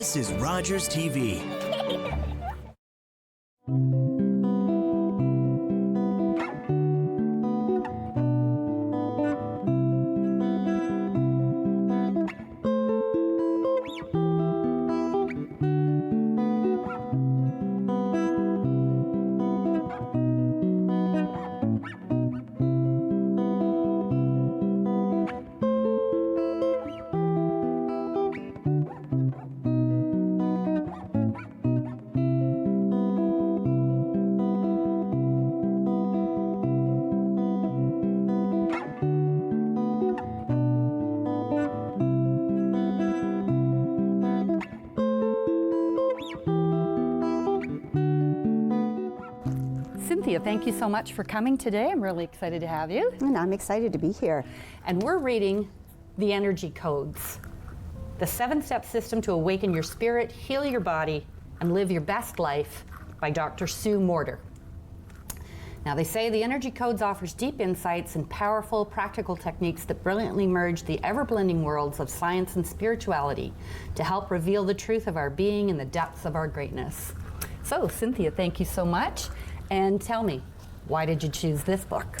This is Rogers TV. Cynthia, thank you so much for coming today. I'm really excited to have you. And I'm excited to be here. And we're reading the energy codes, the 7-step system to awaken your spirit, heal your body, and live your best life by Dr. Sue Morter. Now, they say the energy codes offers deep insights and powerful practical techniques that brilliantly merge the ever-blending worlds of science and spirituality to help reveal the truth of our being and the depths of our greatness. So, Cynthia, thank you so much. And tell me, why did you choose this book?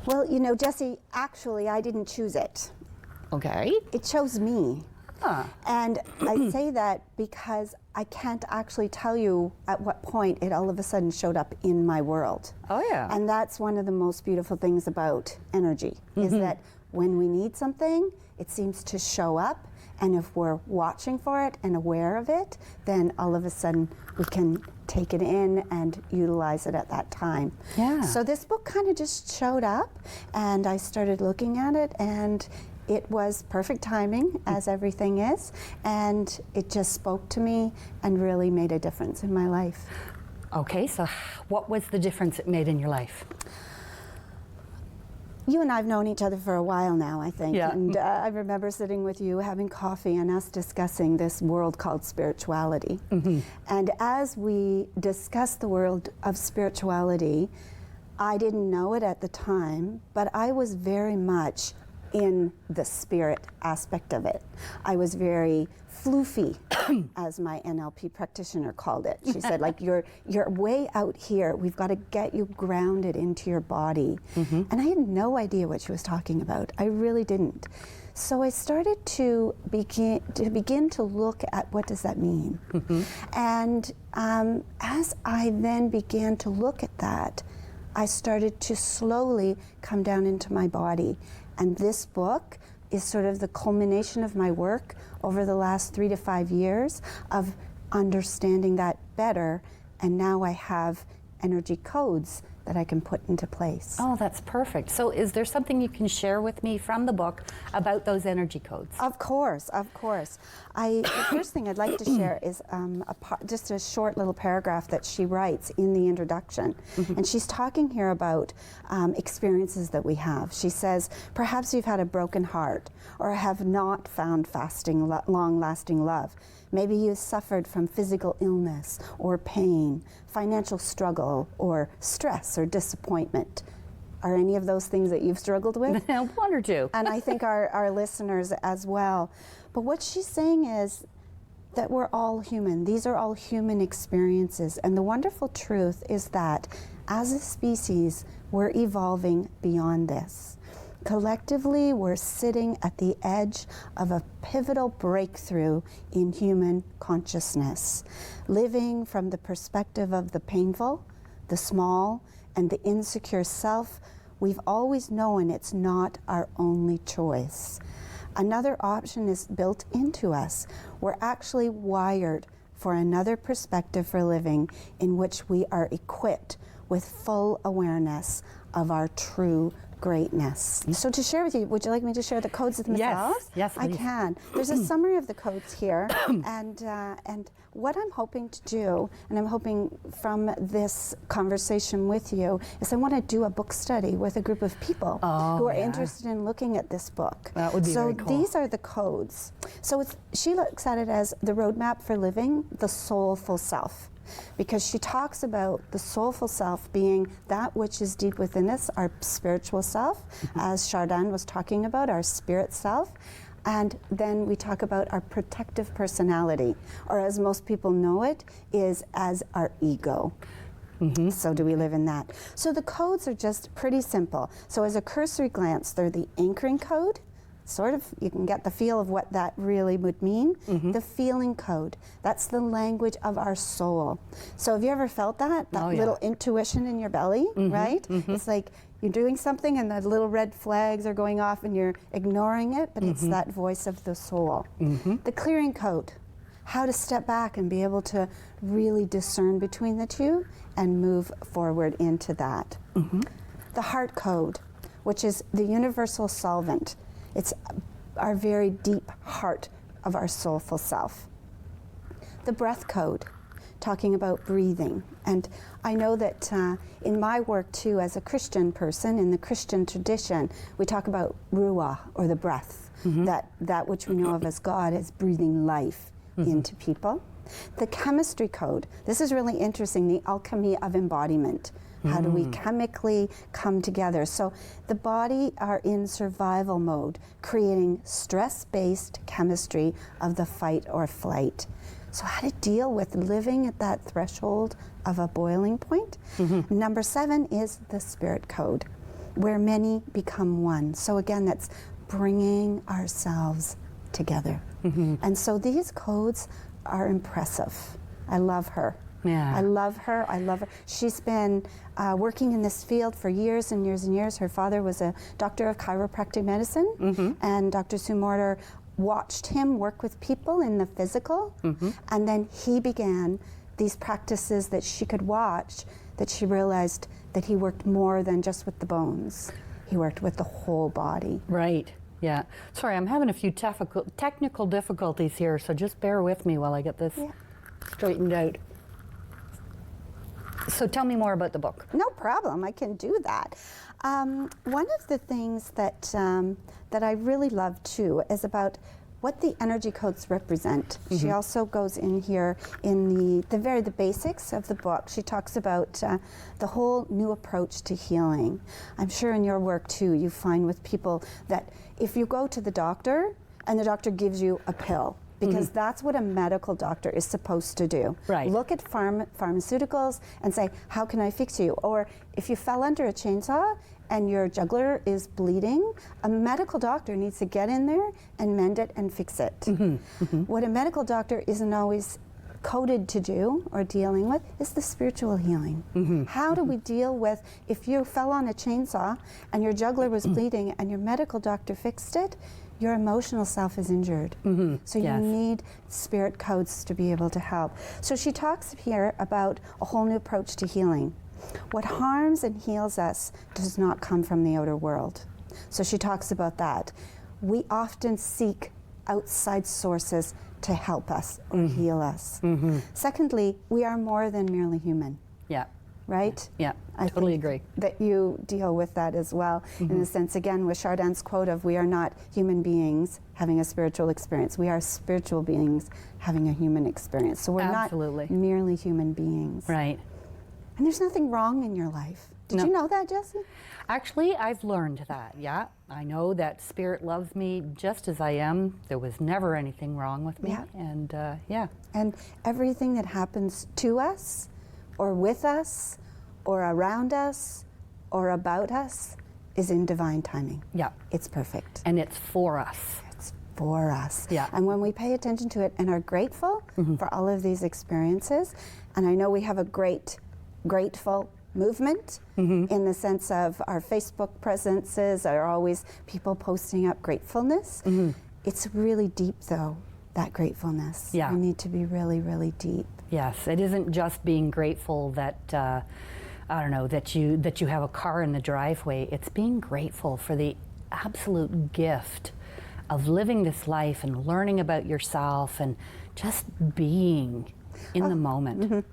Well, you know, Jessie, actually, I didn't choose it. Okay. It chose me. Huh. And I say that because I can't actually tell you at what point it all of a sudden showed up in my world. Oh, yeah. And that's one of the most beautiful things about energy, is that when we need something, it seems to show up. And if we're watching for it and aware of it, then all of a sudden we can take it in and utilize it at that time. Yeah. So this book kind of just showed up, and I started looking at it, and it was perfect timing, as everything is, and it just spoke to me and really made a difference in my life. Okay, so what was the difference it made in your life? You and I have known each other for a while now, I think. Yeah. And I remember sitting with you, having coffee, and us discussing this world called spirituality. And as we discussed the world of spirituality, I didn't know it at the time, but I was very much in the spirit aspect of it. I was very floofy, as my NLP practitioner called it. She said, like, you're way out here. We've got to get you grounded into your body. And I had no idea what she was talking about. I really didn't. So I started to begin to look at what does that mean. And as I then began to look at that, I started to slowly come down into my body. And this book is sort of the culmination of my work over the last 3 to 5 years of understanding that better. And now I have energy codes that I can put into place. Oh, that's perfect. So is there something you can share with me from the book about those energy codes? Of course, of course. The first thing I'd like to share is just a short little paragraph that she writes in the introduction. And she's talking here about experiences that we have. She says, perhaps you've had a broken heart or have not found long-lasting love. Maybe you suffered from physical illness or pain, financial struggle, or stress or disappointment. Are any of those things that you've struggled with? 1 or 2. And I think our listeners as well. But what she's saying is that we're all human. These are all human experiences. And the wonderful truth is that as a species, we're evolving beyond this. Collectively, we're sitting at the edge of a pivotal breakthrough in human consciousness, living from the perspective of the painful, the small, and the insecure self. We've always known it's not our only choice. Another option is built into us. We're actually wired for another perspective for living in which we are equipped with full awareness of our true greatness. So to share with you, would you like me to share the codes themselves? Yes, I please. can. There's a summary of the codes here, and what I'm hoping to do, and I'm hoping from this conversation with you, is I want to do a book study with a group of people who are interested in looking at this book. That would be so very cool. These are the codes. So she looks at it as the roadmap for living the soulful self. Because she talks about the soulful self being that which is deep within us, our spiritual self, as Chardin was talking about, our spirit self. And then we talk about our protective personality, or as most people know it, is as our ego. So do we live in that? So the codes are just pretty simple. So as a cursory glance, they're the anchoring code. Sort of, you can get the feel of what that really would mean. The feeling code, that's the language of our soul. So have you ever felt that? That little intuition in your belly, right? It's like you're doing something and the little red flags are going off and you're ignoring it, but it's that voice of the soul. The clearing code, how to step back and be able to really discern between the two and move forward into that. The heart code, which is the universal solvent. It's our very deep heart of our soulful self. The breath code, talking about breathing. And I know that in my work too, as a Christian person, in the Christian tradition, we talk about ruah, or the breath, that which we know of as God as breathing life into people. The chemistry code, this is really interesting, the alchemy of embodiment. How do we chemically come together? So the body are in survival mode, creating stress-based chemistry of the fight or flight. So how to deal with living at that threshold of a boiling point. Number 7 is the spirit code, where many become one. So again, that's bringing ourselves together. And so these codes are impressive. I love her. I love her. I love her. She's been working in this field for years and years and years. Her father was a doctor of chiropractic medicine, and Dr. Sue Morter watched him work with people in the physical, and then he began these practices that she could watch, that she realized that he worked more than just with the bones. He worked with the whole body. Right. Yeah. Sorry, I'm having a few technical difficulties here, so just bear with me while I get this straightened out. So tell me more about the book. No problem, I can do that. One of the things that that I really love too is about what the energy codes represent. She also goes in here in the basics of the book. She talks about the whole new approach to healing. I'm sure in your work too, you find with people that if you go to the doctor and the doctor gives you a pill, because that's what a medical doctor is supposed to do. Right. Look at pharmaceuticals and say, how can I fix you? Or if you fell under a chainsaw and your jugular is bleeding, a medical doctor needs to get in there and mend it and fix it. What a medical doctor isn't always coded to do or dealing with is the spiritual healing. How do we deal with, if you fell on a chainsaw and your jugular was bleeding and your medical doctor fixed it, your emotional self is injured. So you need spirit codes to be able to help. So she talks here about a whole new approach to healing. What harms and heals us does not come from the outer world. So she talks about that. We often seek outside sources to help us or heal us. Secondly, we are more than merely human. Right? I totally agree. That you deal with that as well, in the sense, again, with Chardin's quote of, we are not human beings having a spiritual experience. We are spiritual beings having a human experience. So we're not merely human beings. Right. And there's nothing wrong in your life. Did you know that, Jessie? Actually, I've learned that, I know that Spirit loves me just as I am. There was never anything wrong with me. And And everything that happens to us, or with us, or around us, or about us, is in divine timing. It's perfect. And it's for us. It's for us. And when we pay attention to it and are grateful for all of these experiences, and I know we have a grateful movement in the sense of our Facebook presences are always people posting up gratefulness. It's really deep though, that gratefulness. We need to be really, really deep. Yes, it isn't just being grateful that I don't know, that you have a car in the driveway. It's being grateful for the absolute gift of living this life and learning about yourself and just being in the moment.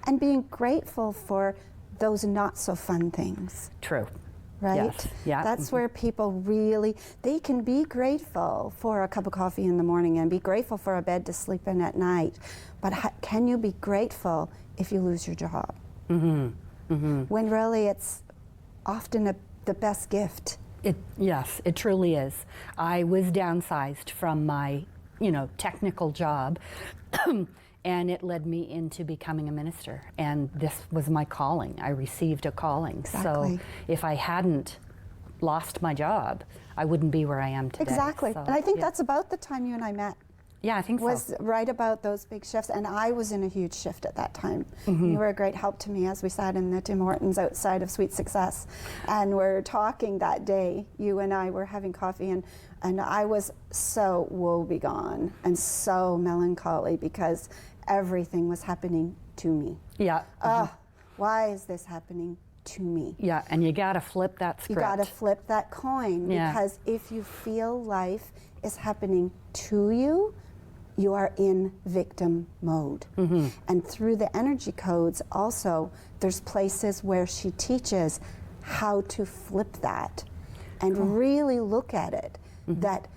And being grateful for those not so fun things. True. Right? That's where people really, they can be grateful for a cup of coffee in the morning and be grateful for a bed to sleep in at night. But can you be grateful if you lose your job? When really it's often the best gift Yes, it truly is. I was downsized from my, technical job, and it led me into becoming a minister. And this was my calling. I received a calling. Exactly. So if I hadn't lost my job, I wouldn't be where I am today. Exactly. So, and I think that's about the time you and I met. Yeah, I think so. Was right about those big shifts, and I was in a huge shift at that time. You were a great help to me as we sat in the Tim Hortons outside of Sweet Success, and we're talking that day. You and I were having coffee, and I was so woebegone and so melancholy because everything was happening to me. Yeah. Why is this happening to me? Yeah, and you got to flip that script. You got to flip that coin, because if you feel life is happening to you, you are in victim mode. And through the energy codes also, there's places where she teaches how to flip that and really look at it, that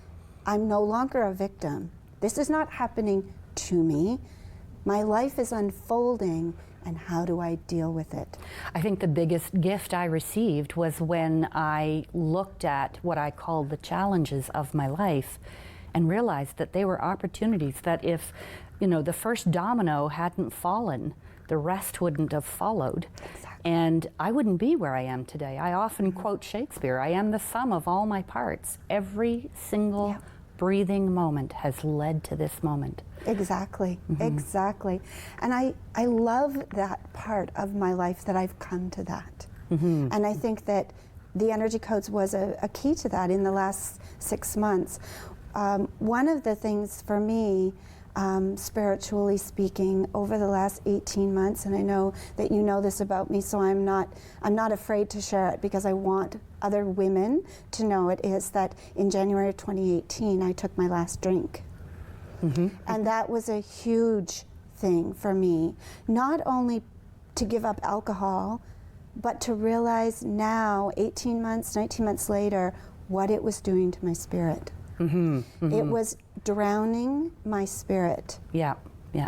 I'm no longer a victim. This is not happening to me. My life is unfolding, and how do I deal with it? I think the biggest gift I received was when I looked at what I called the challenges of my life and realized that they were opportunities that if, the first domino hadn't fallen, the rest wouldn't have followed. Exactly. And I wouldn't be where I am today. I often quote Shakespeare, I am the sum of all my parts. Every single breathing moment has led to this moment. Exactly, exactly. And I love that part of my life, that I've come to that. And I think that the energy codes was a key to that in the last 6 months. One of the things for me, spiritually speaking, over the last 18 months, and I know that you know this about me, so I'm not afraid to share it because I want other women to know it, is that in January of 2018, I took my last drink. And that was a huge thing for me, not only to give up alcohol, but to realize now, 18 months, 19 months later, what it was doing to my spirit. It was drowning my spirit. Yeah.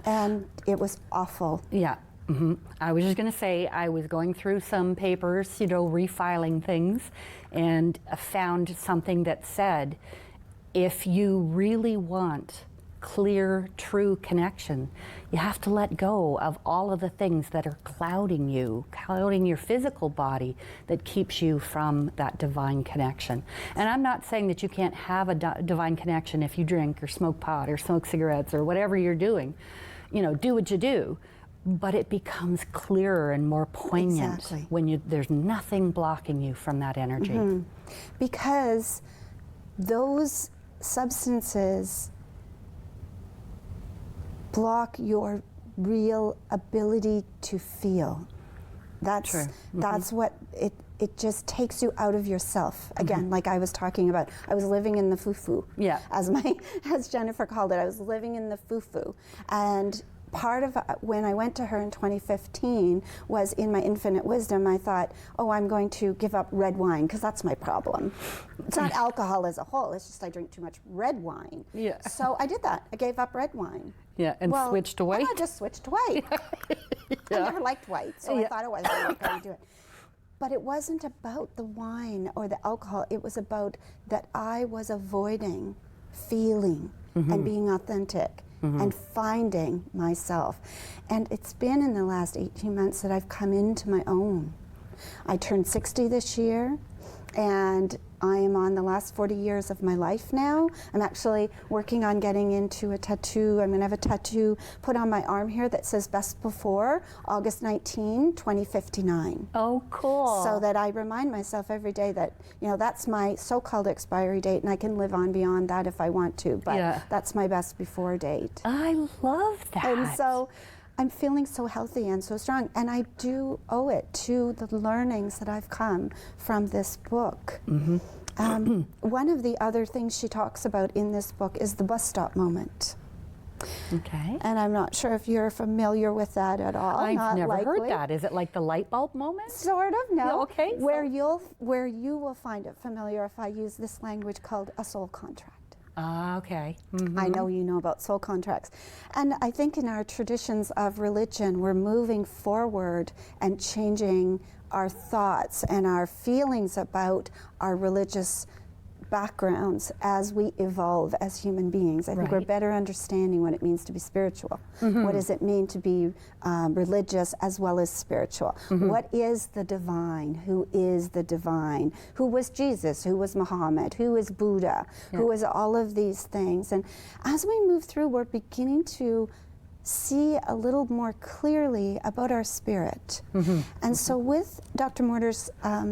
And it was awful. Yeah. I was just going to say, I was going through some papers, refiling things, and found something that said, if you really want clear, true connection, you have to let go of all of the things that are clouding you, clouding your physical body, that keeps you from that divine connection. And I'm not saying that you can't have a divine connection if you drink or smoke pot or smoke cigarettes or whatever you're doing. Do what you do. But it becomes clearer and more poignant when there's nothing blocking you from that energy. Because those substances block your real ability to feel. That's what it just takes you out of yourself. Again, like I was talking about, I was living in the foo-foo. As Jennifer called it, I was living in the foo-foo. And part of when I went to her in 2015 was, in my infinite wisdom, I thought, I'm going to give up red wine because that's my problem. It's not alcohol as a whole, it's just I drink too much red wine. So I did that. I gave up red wine. And switched to white? I just switched to white. I never liked white, so I thought it wasn't going to do it. But it wasn't about the wine or the alcohol. It was about that I was avoiding feeling and being authentic and finding myself. And it's been in the last 18 months that I've come into my own. I turned 60 this year, and I am on the last 40 years of my life now. I'm actually working on getting into a tattoo. I'm going to have a tattoo put on my arm here that says best before August 19, 2059. Oh, cool. So that I remind myself every day that, that's my so-called expiry date, and I can live on beyond that if I want to, but that's my best before date. I love that. And so I'm feeling so healthy and so strong, and I do owe it to the learnings that I've come from this book. One of the other things she talks about in this book is the bus stop moment. Okay. And I'm not sure if you're familiar with that at all. I've never heard that. Is it like the light bulb moment? Sort of, no. Yeah, okay. Where you will find it familiar if I use this language called a soul contract. Okay. I know you know about soul contracts. And I think in our traditions of religion, we're moving forward and changing our thoughts and our feelings about our religious backgrounds as we evolve as human beings. I think we're better understanding what it means to be spiritual. What does it mean to be religious as well as spiritual? What is the divine? Who is the divine? Who was Jesus? Who was Muhammad? Who is Buddha? Who is all of these things? And as we move through, we're beginning to see a little more clearly about our spirit. And so with Dr. Mortar's,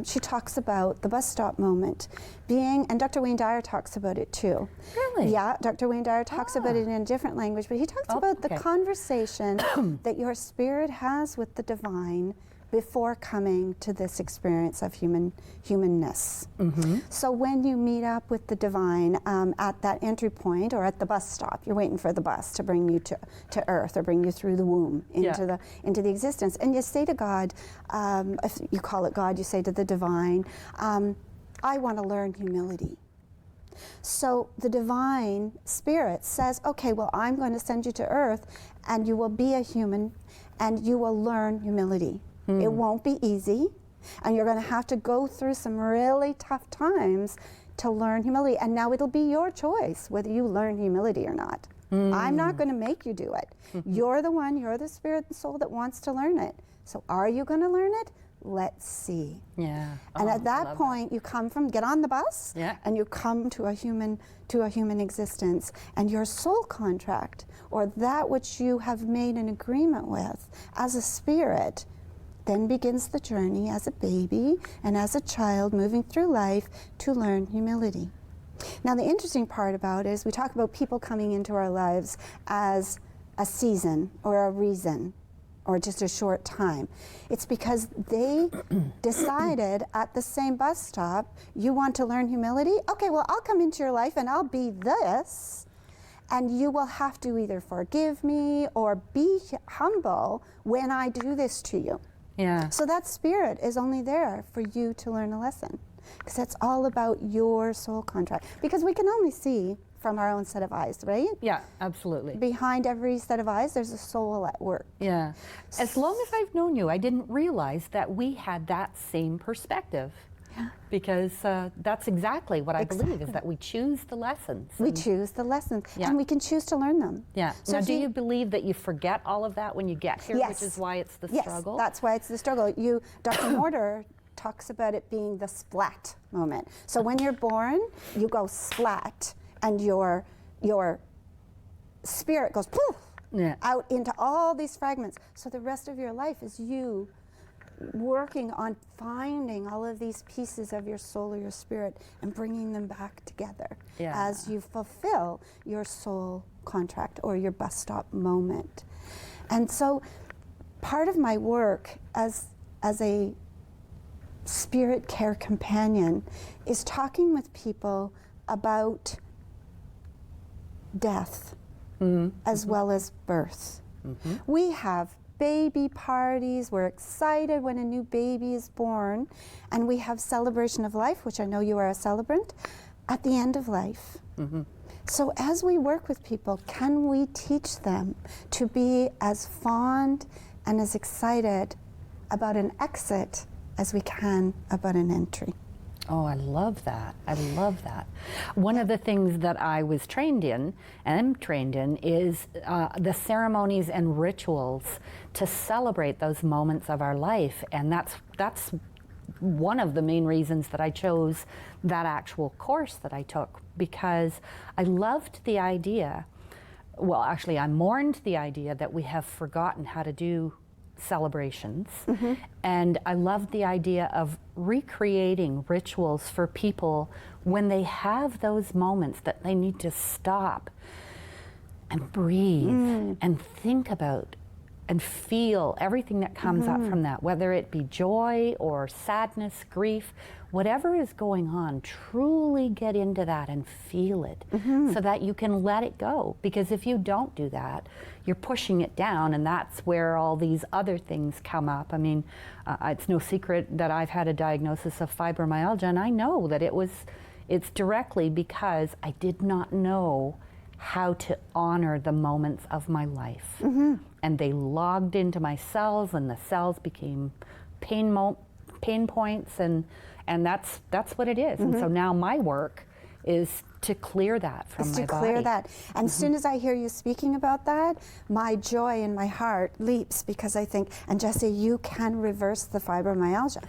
she talks about the bus stop moment being, and Dr. Wayne Dyer talks about it too. Really? Yeah, Dr. Wayne Dyer talks about it in a different language, but he talks about the conversation that your spirit has with the divine before coming to this experience of humanness. So when you meet up with the divine at that entry point or at the bus stop, you're waiting for the bus to bring you to earth or bring you through the womb into the existence, and you say to God, if you call it God, you say to the divine, I want to learn humility. So the divine spirit says, okay, well, I'm going to send you to earth and you will be a human and you will learn humility. It won't be easy, and you're going to have to go through some really tough times to learn humility. And now it'll be your choice whether you learn humility or not. I'm not going to make you do it. You're the one, you're the spirit and soul that wants to learn it. So are you going to learn it? Let's see. Yeah. And at that point, you come from, get on the bus, and you come to a human existence, and your soul contract, or that which you have made an agreement with as a spirit, then begins the journey as a baby and as a child moving through life to learn humility. Now, the interesting part about it is we talk about people coming into our lives as a season or a reason or just a short time. It's because they decided at the same bus stop, you want to learn humility? Okay, well, I'll come into your life and I'll be this, and you will have to either forgive me or be humble when I do this to you. Yeah. So that spirit is only there for you to learn a lesson, because that's all about your soul contract. Because we can only see from our own set of eyes, right? Yeah, absolutely. Behind every set of eyes, there's a soul at work. Yeah. As long as I've known you, I didn't realize that we had that same perspective. Yeah. Because that's exactly what I believe, is that we choose the lessons. We choose the lessons, and we can choose to learn them. Yeah. So now, do you believe that you forget all of that when you get here, Yes. which is why it's the Yes, struggle? that's why it's the struggle. Dr. Mortar talks about it being the splat moment. So when you're born, you go splat, and your spirit goes poof, out into all these fragments. So the rest of your life is you working on finding all of these pieces of your soul or your spirit and bringing them back together as you fulfill your soul contract or your bus stop moment. And so part of my work as a spirit care companion is talking with people about death as well as birth. We have baby parties, we're excited when a new baby is born, and we have celebration of life, which I know you are a celebrant, at the end of life. So as we work with people, can we teach them to be as fond and as excited about an exit as we can about an entry? Oh, I love that. I love that. One of the things that I was trained in, and am trained in, is the ceremonies and rituals to celebrate those moments of our life. And that's one of the main reasons that I chose that actual course that I took, because I loved the idea, well, actually I mourned the idea that we have forgotten how to do celebrations. And I loved the idea of recreating rituals for people when they have those moments that they need to stop and breathe and think about and feel everything that comes up from that, whether it be joy or sadness, grief, whatever is going on. Truly get into that and feel it so that you can let it go. Because if you don't do that, you're pushing it down, and that's where all these other things come up. I mean, it's no secret that I've had a diagnosis of fibromyalgia, and I know that it's directly because I did not know how to honor the moments of my life. And they logged into my cells, and the cells became pain pain points, and that's what it is. And so now my work is to clear that from my body. To clear that. And as soon as I hear you speaking about that, my joy in my heart leaps, because I think, and Jessie, you can reverse the fibromyalgia,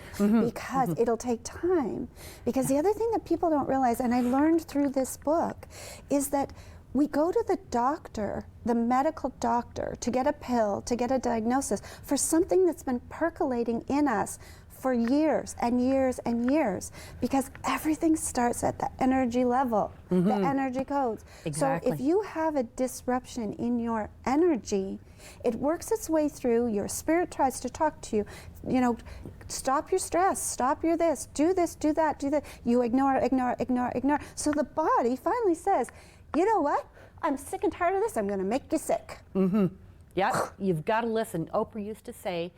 because it'll take time. Because the other thing that people don't realize, and I learned through this book, is that we go to the doctor, the medical doctor, to get a pill, to get a diagnosis for something that's been percolating in us for years and years and years, because everything starts at the energy level, the energy codes. Exactly. So if you have a disruption in your energy, it works its way through, your spirit tries to talk to you, you know, stop your stress, stop your this, do that, do that. You ignore, ignore, ignore, ignore. So the body finally says, you know what? I'm sick and tired of this, I'm gonna make you sick. Yep, you've got to listen. Oprah used to say,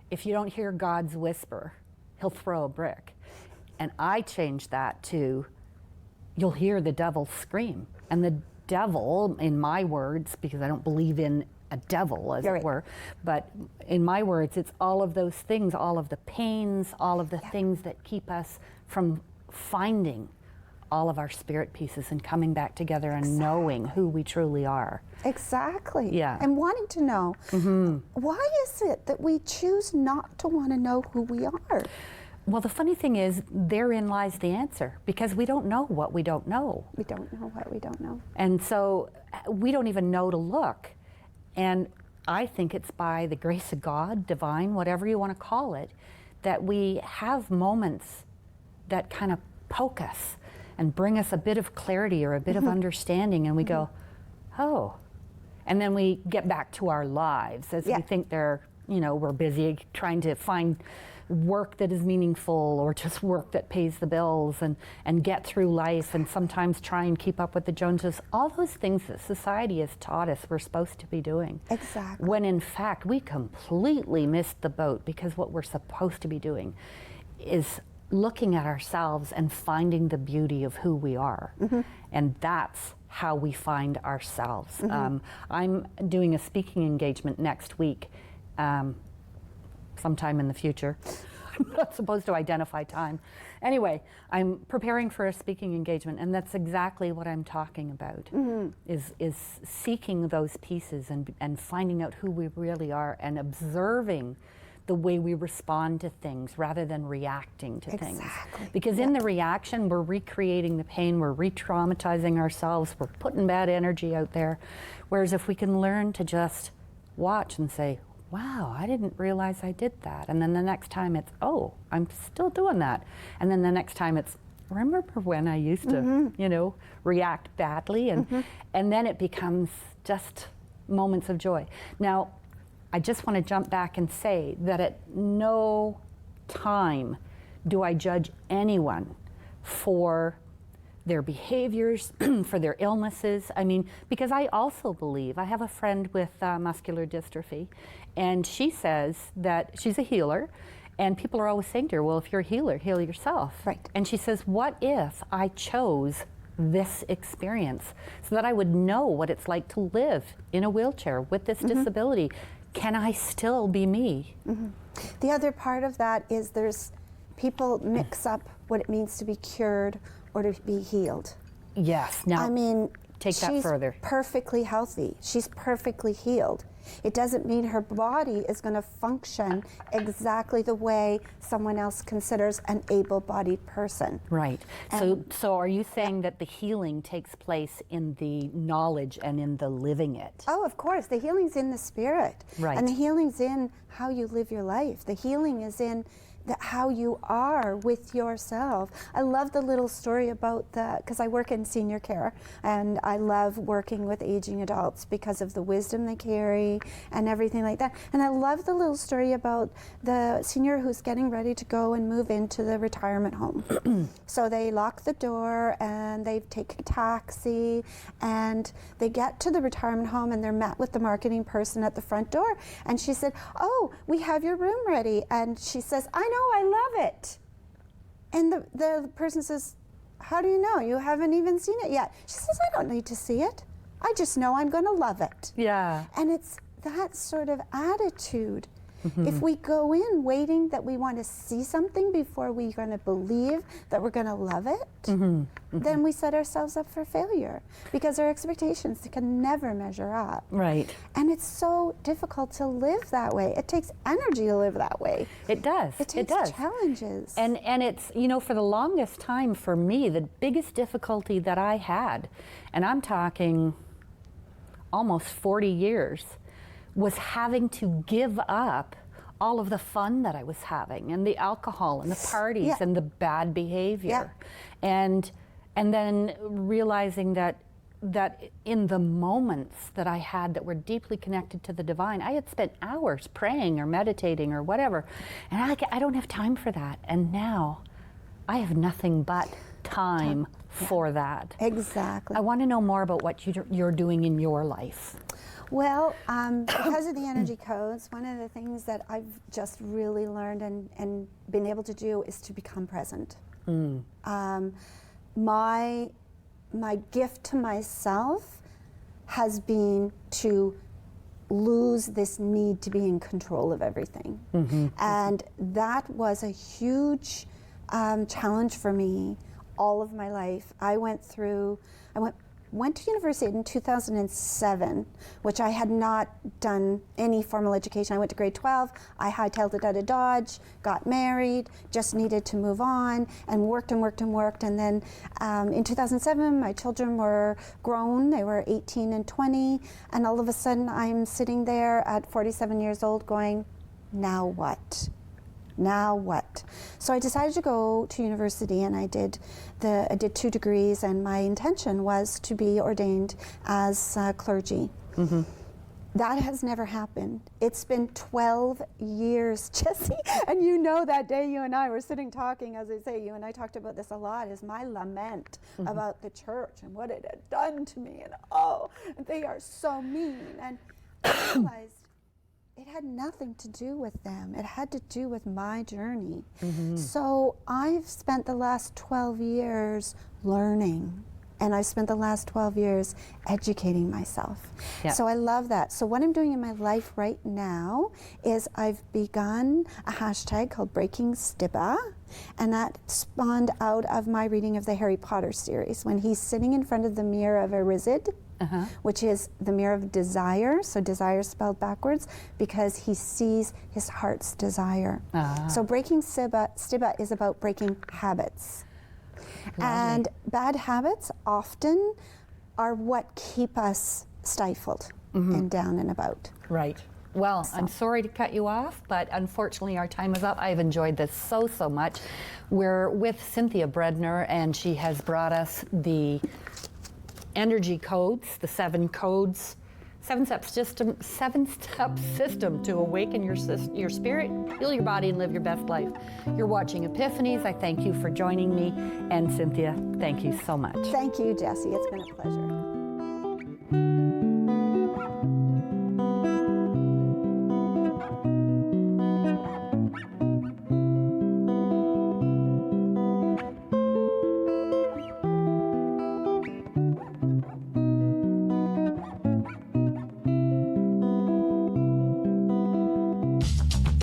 if you don't hear God's whisper, he'll throw a brick. And I changed that to, you'll hear the devil scream. And the devil, in my words, because I don't believe in a devil, as it were, but in my words, it's all of those things, all of the pains, all of the things that keep us from finding all of our spirit pieces and coming back together and knowing who we truly are. Exactly. Yeah. And wanting to know. Why is it that we choose not to want to know who we are? Well, the funny thing is, therein lies the answer, because we don't know what we don't know. We don't know what we don't know. And so we don't even know to look. And I think it's by the grace of God, divine, whatever you want to call it, that we have moments that kind of poke us and bring us a bit of clarity or a bit of understanding, and we go, oh. And then we get back to our lives as we think they're, you know, we're busy trying to find work that is meaningful, or just work that pays the bills, and get through life, and sometimes try and keep up with the Joneses. All those things that society has taught us we're supposed to be doing. Exactly. When in fact we completely missed the boat, because what we're supposed to be doing is looking at ourselves and finding the beauty of who we are. And that's how we find ourselves. I'm doing a speaking engagement next week, sometime in the future. I'm not supposed to identify time. Anyway, I'm preparing for a speaking engagement, and that's exactly what I'm talking about, is seeking those pieces and finding out who we really are, and observing the way we respond to things rather than reacting to things. Because in the reaction, we're recreating the pain, we're re-traumatizing ourselves, we're putting bad energy out there. Whereas if we can learn to just watch and say, wow, I didn't realize I did that. And then the next time it's, oh, I'm still doing that. And then the next time it's, remember when I used to, you know, react badly? And then it becomes just moments of joy. Now, I just want to jump back and say that at no time do I judge anyone for their behaviors, for their illnesses. I mean, because I also believe, I have a friend with muscular dystrophy, and she says that she's a healer, and people are always saying to her, well, if you're a healer, heal yourself. Right. And she says, what if I chose this experience so that I would know what it's like to live in a wheelchair with this disability? Can I still be me? The other part of that is there's people mix up what it means to be cured or to be healed. Yes. Now, I mean, take that further. She's perfectly healthy. She's perfectly healed. It doesn't mean her body is going to function exactly the way someone else considers an able-bodied person. Right. So are you saying that the healing takes place in the knowledge and in the living it? Oh, of course. The healing's in the spirit. Right. And the healing's in how you live your life. The healing is in how you are with yourself. I love the little story about because I work in senior care, and I love working with aging adults because of the wisdom they carry and everything like that. And I love the little story about the senior who's getting ready to go and move into the retirement home. So they lock the door and they take a taxi, and they get to the retirement home, and they're met with the marketing person at the front door, and she said, oh, we have your room ready. And she says, I know, I love it. And the person says, how do you know? You haven't even seen it yet. She says, I don't need to see it. I just know I'm going to love it. Yeah. And it's that sort of attitude. If we go in waiting that we want to see something before we're going to believe that we're going to love it, then we set ourselves up for failure because our expectations can never measure up. Right. And it's so difficult to live that way. It takes energy to live that way. It does. It takes challenges. And it's, you know, for the longest time for me, the biggest difficulty that I had, and I'm talking almost 40 years, was having to give up all of the fun that I was having, and the alcohol and the parties and the bad behavior. And then realizing that in the moments that I had that were deeply connected to the divine, I had spent hours praying or meditating or whatever, and I don't have time for that. And now I have nothing but time for that. Exactly. I want to know more about what you're doing in your life. Well, because of the energy codes, one of the things that I've just really learned and been able to do is to become present. My gift to myself has been to lose this need to be in control of everything. And that was a huge challenge for me all of my life. I went to university in 2007, which I had not done any formal education. I went to grade 12, I hightailed it out of Dodge, got married, just needed to move on, and worked. And then in 2007, my children were grown, they were 18 and 20, and all of a sudden I'm sitting there at 47 years old going, now what? Now what? So I decided to go to university, and I did 2 degrees, and my intention was to be ordained as clergy. That has never happened. It's been 12 years, Jessie, and you know that day you and I were sitting talking, as I say, you and I talked about this a lot, is my lament about the church and what it had done to me, and they are so mean. And I realized it had nothing to do with them. It had to do with my journey. So I've spent the last 12 years learning, and I've spent the last 12 years educating myself. So I love that. So what I'm doing in my life right now is I've begun a hashtag called Breaking Stibba, and that spawned out of my reading of the Harry Potter series, when he's sitting in front of the mirror of Erised, which is the mirror of desire, so desire spelled backwards, because he sees his heart's desire. So breaking Stibba is about breaking habits. And bad habits often are what keep us stifled and down and about. Right. Well, I'm sorry to cut you off, but unfortunately our time is up. I've enjoyed this so much. We're with Cynthia Breadner, and she has brought us the energy codes, the 7 codes, 7-step system to awaken your spirit, heal your body, and live your best life. You're watching Epiphanies. I thank you for joining me, and Cynthia, thank you so much. Thank you, Jessie. It's been a pleasure.